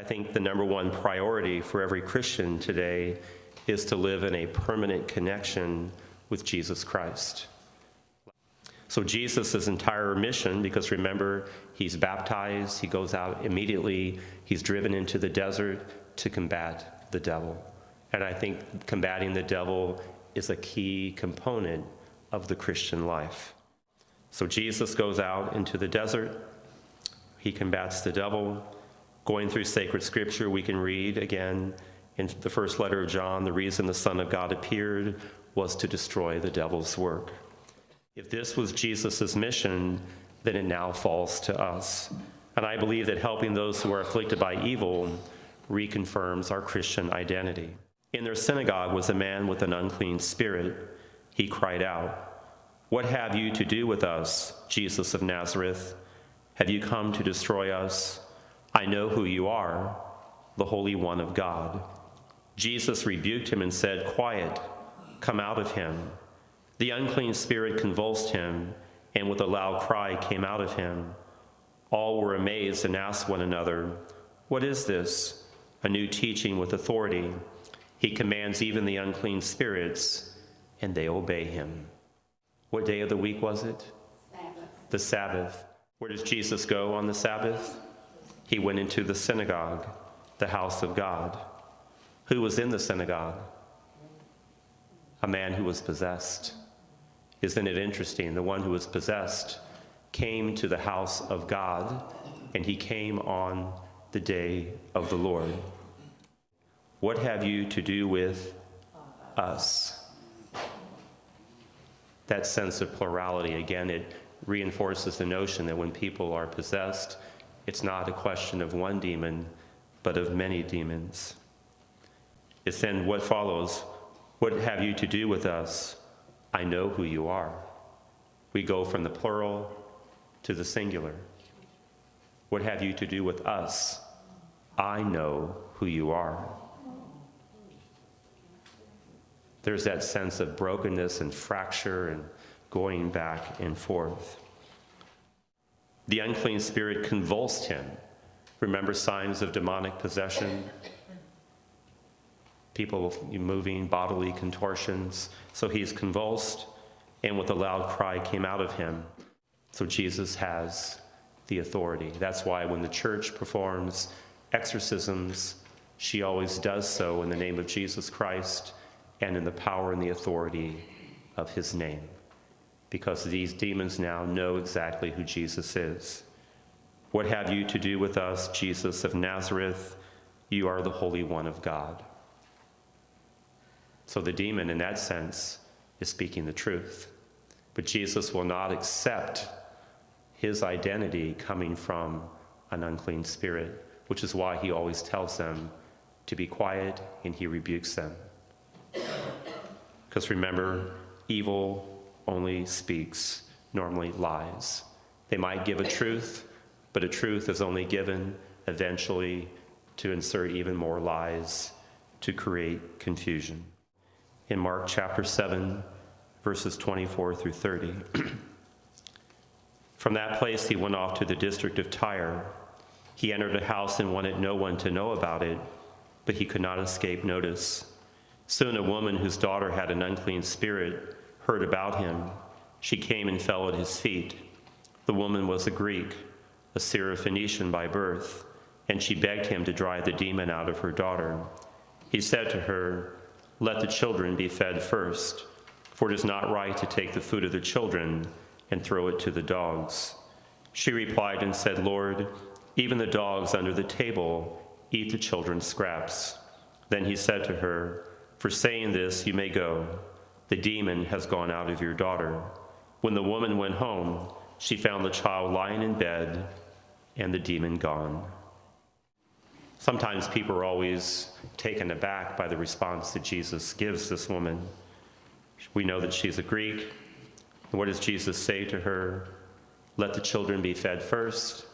think the number one priority for every Christian today is to live in a permanent connection with Jesus Christ. So Jesus' entire mission, because remember, he's baptized, he goes out immediately, he's driven into the desert to combat the devil. And I think combating the devil is a key component of the Christian life. So Jesus goes out into the desert, he combats the devil. Going through sacred scripture, we can read again in the first letter of John, the reason the Son of God appeared was to destroy the devil's work. If this was Jesus' mission, then it now falls to us. And I believe that helping those who are afflicted by evil reconfirms our Christian identity. In their synagogue was a man with an unclean spirit. He cried out, "What have you to do with us, Jesus of Nazareth? Have you come to destroy us? I know who you are, the Holy One of God." Jesus rebuked him and said, "Quiet, come out of him." The unclean spirit convulsed him, and with a loud cry came out of him. All were amazed and asked one another, "What is this? A new teaching with authority. He commands even the unclean spirits, and they obey him." What day of the week was it? Sabbath. The Sabbath. Where does Jesus go on the Sabbath? He went into the synagogue, the house of God. Who was in the synagogue? A man who was possessed. Isn't it interesting? The one who was possessed came to the house of God, and he came on the day of the Lord. What have you to do with us? That sense of plurality, again, it reinforces the notion that when people are possessed, it's not a question of one demon, but of many demons. It's then what follows. What have you to do with us? I know who you are. We go from the plural to the singular. What have you to do with us? I know who you are. There's that sense of brokenness and fracture and going back and forth. The unclean spirit convulsed him. Remember signs of demonic possession? People moving, bodily contortions. So he's convulsed, and with a loud cry came out of him. So Jesus has the authority. That's why when the church performs exorcisms, she always does so in the name of Jesus Christ and in the power and the authority of his name. Because these demons now know exactly who Jesus is. What have you to do with us, Jesus of Nazareth? You are the Holy One of God. So the demon, in that sense, is speaking the truth. But Jesus will not accept his identity coming from an unclean spirit, which is why he always tells them to be quiet, and he rebukes them. Because remember, evil only speaks, normally lies. They might give a truth, but a truth is only given eventually to insert even more lies to create confusion. In Mark chapter 7, verses 24 through 30. From that place he went off to the district of Tyre. He entered a house and wanted no one to know about it, but he could not escape notice. Soon a woman whose daughter had an unclean spirit heard about him. She came and fell at his feet. The woman was a Greek, a Syrophoenician by birth, and she begged him to drive the demon out of her daughter. He said to her, "Let the children be fed first, for it is not right to take the food of the children and throw it to the dogs." She replied and said, "Lord, even the dogs under the table eat the children's scraps." Then he said to her, "For saying this, you may go. The demon has gone out of your daughter." When the woman went home, she found the child lying in bed and the demon gone. Sometimes people are always taken aback by the response that Jesus gives this woman. We know that she's a Greek. And what does Jesus say to her? Let the children be fed first.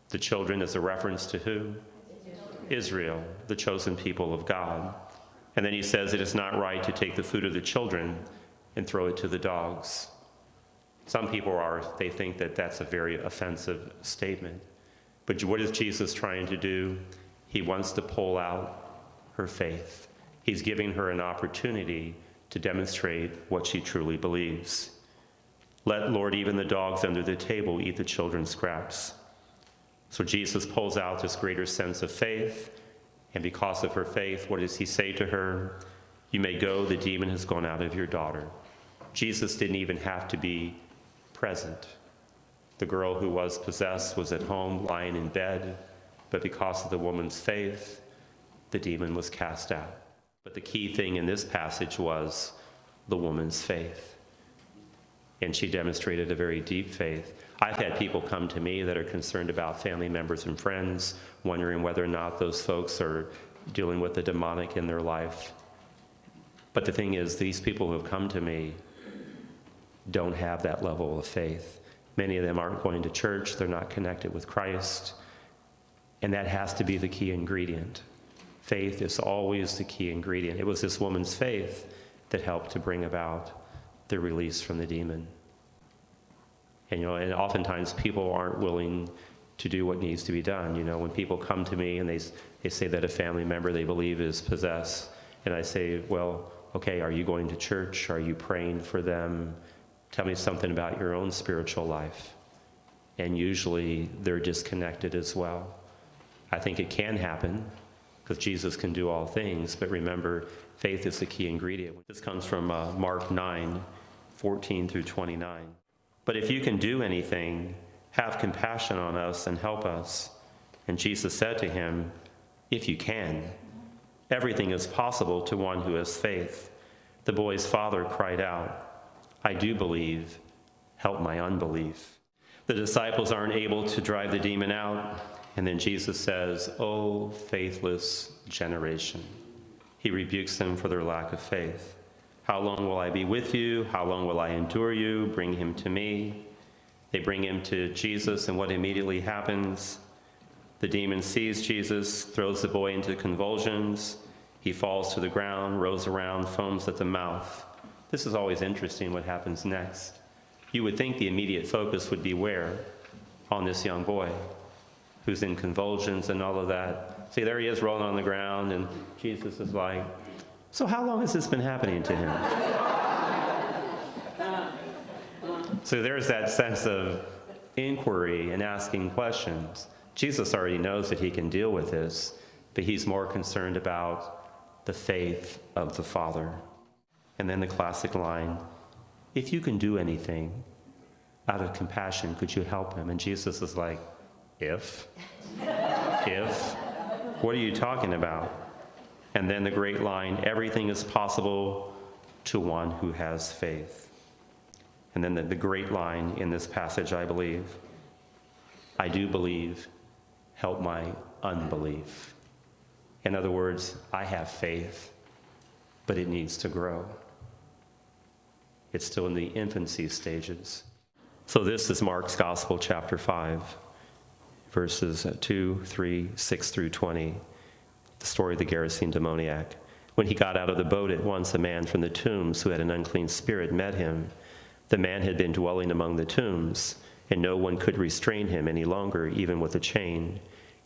The children is a reference to who? Israel, the chosen people of God. And then he says it is not right to take the food of the children and throw it to the dogs. Some people they think that that's a very offensive statement. But what is Jesus trying to do? He wants to pull out her faith. He's giving her an opportunity to demonstrate what she truly believes. Let, Lord, even the dogs under the table eat the children's scraps. So Jesus pulls out this greater sense of faith, and because of her faith, what does he say to her? You may go, the demon has gone out of your daughter. Jesus didn't even have to be present. The girl who was possessed was at home, lying in bed, but because of the woman's faith, the demon was cast out. But the key thing in this passage was the woman's faith. And she demonstrated a very deep faith. I've had people come to me that are concerned about family members and friends, wondering whether or not those folks are dealing with the demonic in their life. But the thing is, these people who have come to me don't have that level of faith. Many of them aren't going to church. They're not connected with Christ. And that has to be the key ingredient. Faith is always the key ingredient. It was this woman's faith that helped to bring about the release from the demon. And, and oftentimes people aren't willing to do what needs to be done. When people come to me and they say that a family member they believe is possessed, and I say, well, okay, are you going to church? Are you praying for them? Tell me something about your own spiritual life. And usually they're disconnected as well. I think it can happen because Jesus can do all things, but remember, faith is the key ingredient. This comes from Mark 9:14 through 29. But if you can do anything, have compassion on us and help us. And Jesus said to him, if you can, everything is possible to one who has faith. The boy's father cried out, I do believe, help my unbelief. The disciples aren't able to drive the demon out, and then Jesus says, oh, faithless generation. He rebukes them for their lack of faith. How long will I be with you? How long will I endure you? Bring him to me. They bring him to Jesus, and what immediately happens? The demon sees Jesus, throws the boy into convulsions. He falls to the ground, rolls around, foams at the mouth. This is always interesting what happens next. You would think the immediate focus would be where? On this young boy who's in convulsions and all of that. See, there he is rolling on the ground, and Jesus is like, so how long has this been happening to him? So there's that sense of inquiry and asking questions. Jesus already knows that he can deal with this, but he's more concerned about the faith of the Father. And then the classic line, if you can do anything out of compassion, could you help him? And Jesus is like, if? What are you talking about? And then the great line, everything is possible to one who has faith. And then the great line in this passage, I believe, I do believe, help my unbelief. In other words, I have faith, but it needs to grow. It's still in the infancy stages. So this is Mark's Gospel, chapter 5, verses 2, 3, 6 through 20. The story of the Gerasene demoniac. When he got out of the boat, at once a man from the tombs who had an unclean spirit met him. The man had been dwelling among the tombs, and no one could restrain him any longer, even with a chain.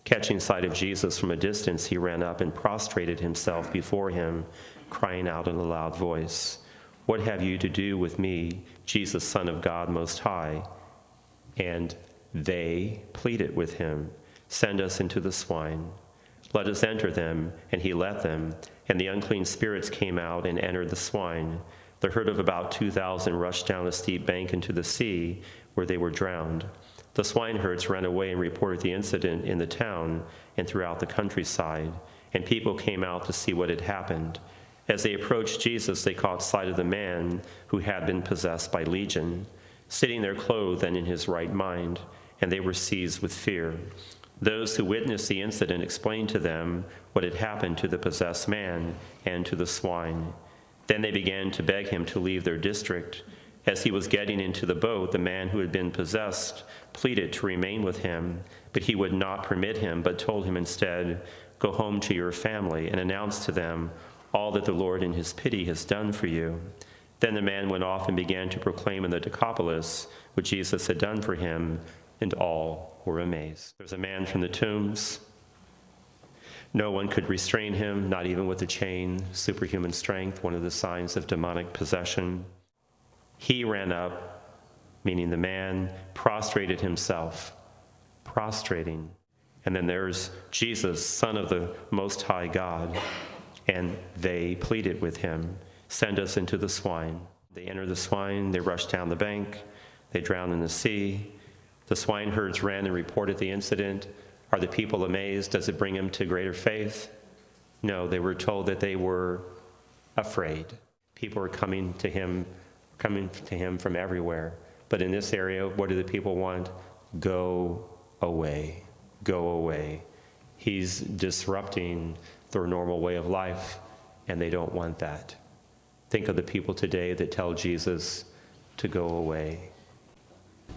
Catching sight of Jesus from a distance, he ran up and prostrated himself before him, crying out in a loud voice, what have you to do with me, Jesus, Son of God Most High? And they pleaded with him, send us into the swine. Let us enter them. And he let them. And the unclean spirits came out and entered the swine. The herd of about 2,000 rushed down a steep bank into the sea, where they were drowned. The swineherds ran away and reported the incident in the town and throughout the countryside, and people came out to see what had happened. As they approached Jesus, they caught sight of the man who had been possessed by legion, sitting there clothed and in his right mind, and they were seized with fear. Those who witnessed the incident explained to them what had happened to the possessed man and to the swine. Then they began to beg him to leave their district. As he was getting into the boat, the man who had been possessed pleaded to remain with him, but he would not permit him, but told him instead, go home to your family and announce to them all that the Lord in his pity has done for you. Then the man went off and began to proclaim in the Decapolis what Jesus had done for him, and all were amazed. There's a man from the tombs No one could restrain him, not even with a chain, superhuman strength, one of the signs of demonic possession. He ran up, meaning the man, prostrated himself, prostrating. And then there's Jesus, Son of the Most High God, and they pleaded with him, send us into the swine. They enter the swine, they rush down the bank, they drown in the sea. The swineherds ran and reported the incident. Are the people amazed? Does it bring them to greater faith? No, they were told that they were afraid. People were coming to him from everywhere. But in this area, what do the people want? Go away. Go away. He's disrupting their normal way of life, and they don't want that. Think of the people today that tell Jesus to go away.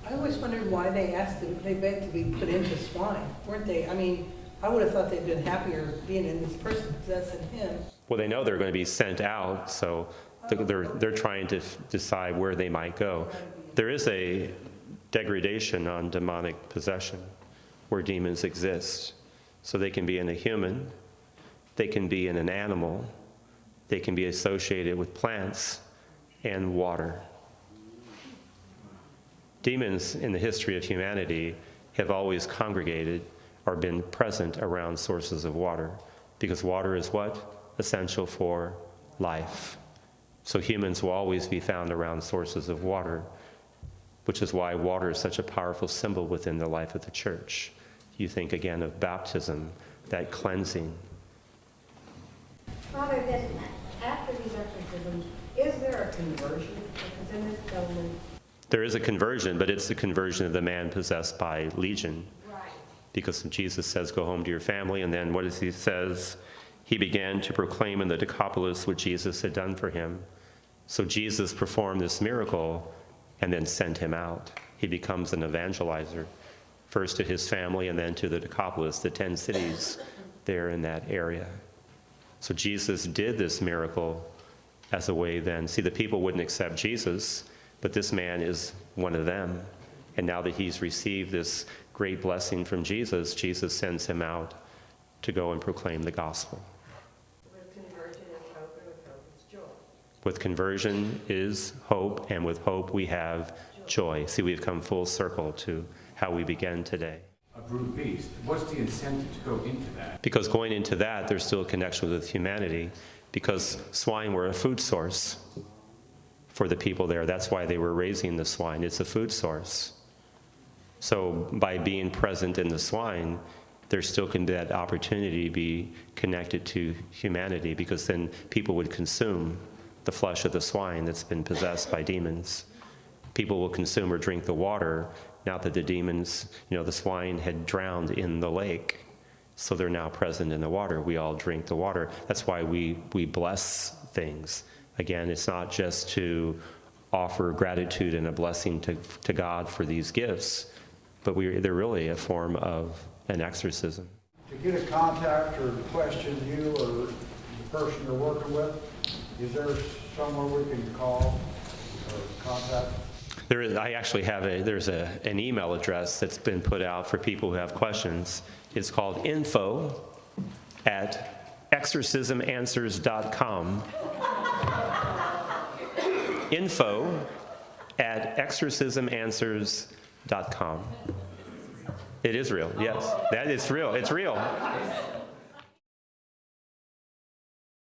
I always wondered why they begged to be put into swine, weren't they? I mean, I would have thought they'd been happier being in this person possessing him. Well, they know they're going to be sent out, so they're trying to decide where they might go. There is a degradation on demonic possession where demons exist. So they can be in a human, they can be in an animal, they can be associated with plants and water. Demons in the history of humanity have always congregated or been present around sources of water, because water is what? Essential for life. So humans will always be found around sources of water, which is why water is such a powerful symbol within the life of the church. You think again of baptism, that cleansing. Father, then after these exorcisms, is there a conversion? Because in this element, There is a conversion, but it's the conversion of the man possessed by legion. right? Because Jesus says, go home to your family, and then what does he says? He began to proclaim in the Decapolis what Jesus had done for him. So Jesus performed this miracle and then sent him out. He becomes an evangelizer, first to his family and then to the Decapolis, the 10 cities there in that area. So Jesus did this miracle as a way then. See, the people wouldn't accept Jesus, but this man is one of them. And now that he's received this great blessing from Jesus, Jesus sends him out to go and proclaim the gospel. With conversion is hope, and with hope is joy. With conversion is hope, and with hope we have joy. See, we've come full circle to how we began today. A brute beast. What's the incentive to go into that? Because going into that, there's still a connection with humanity, because swine were a food source for the people there. That's why they were raising the swine. It's a food source. So by being present in the swine, there still can be that opportunity to be connected to humanity, because then people would consume the flesh of the swine that's been possessed by demons. People will consume or drink the water now that the demons, the swine had drowned in the lake. So they're now present in the water. We all drink the water. That's why we bless things. Again, it's not just to offer gratitude and a blessing to God for these gifts, but they're really a form of an exorcism. To get a contact or question you or the person you're working with, is there somewhere we can call or contact? There is. I actually have there's an email address that's been put out for people who have questions. It's called info@exorcismanswers.com. info@exorcismanswers.com. It is real, yes. That is real. It's real.